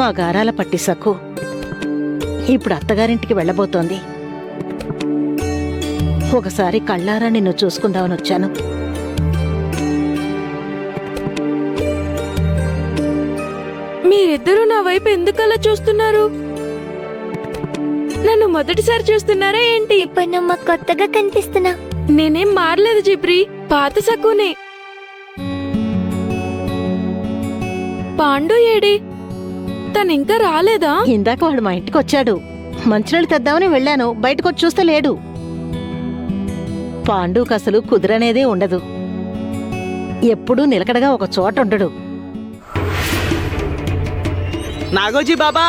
మా గారాల పట్టి సక్కు ఇప్పుడు అత్తగారింటికి వెళ్ళబోతోంది. ఒకసారి కళ్ళారా నిన్ను చూసుకుందామని వచ్చాను. మీరిద్దరూ నా వైపు ఎందుకలా చూస్తున్నారు? నన్ను మొదటిసారి చూస్తున్నారా ఏంటి? ఇప్పుడు నువ్వు మాకు కొత్తగా కనిపిస్తున్నా. నేనేం మారలేదు జిబ్రి, పాత సక్కునే. పాండు ఏడి? తనింకా రాలేదా? ఇందాక వాడు మా ఇంటికి వచ్చాడు. మంచినీళ్ళు తెద్దామని వెళ్ళాను, బయటకొచ్చి చూస్తే లేడు. పాండుకు అసలు కుదురనేదే ఉండదు. ఎప్పుడూ నిలకడగా ఒక చోట ఉండడు. నాగోజీ బాబా,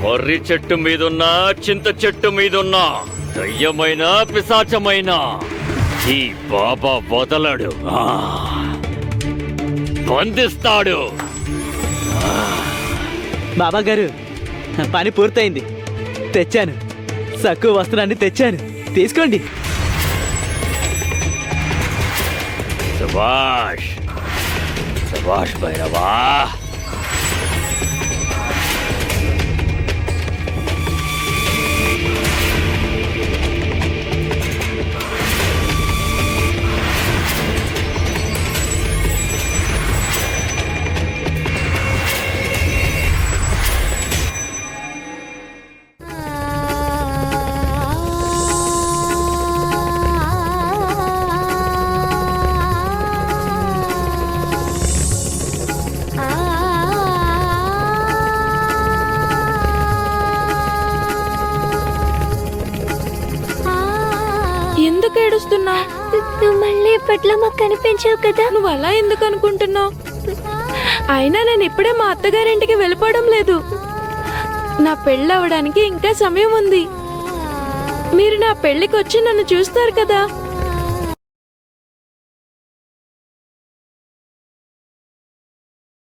మర్రి చెట్టు మీదున్నా చింత చెట్టు మీదున్నా దయ్యమైన పిశాచమైన ఈ బాబా వదలడు, బంధిస్తాడు. బాబా గారు పని పూర్తయింది. తెచ్చాను, సక్కు వస్త్రాన్ని తెచ్చాను, తీసుకోండి. శభాష్ శభాష్ భైరవా. ఎందుకు ఏడుస్తున్నా? నువ్వు మళ్ళీ ఇప్పట్లో మాకు కనిపించావు కదా. నువ్వు అలా ఎందుకు అనుకుంటున్నావు? అయినా నేను ఇప్పుడే మా అత్తగారింటికి వెళ్ళిపోవడం లేదు. నా పెళ్ళి అవడానికి ఇంకా సమయం ఉంది. మీరు నా పెళ్లికి వచ్చి నన్ను చూస్తారు కదా.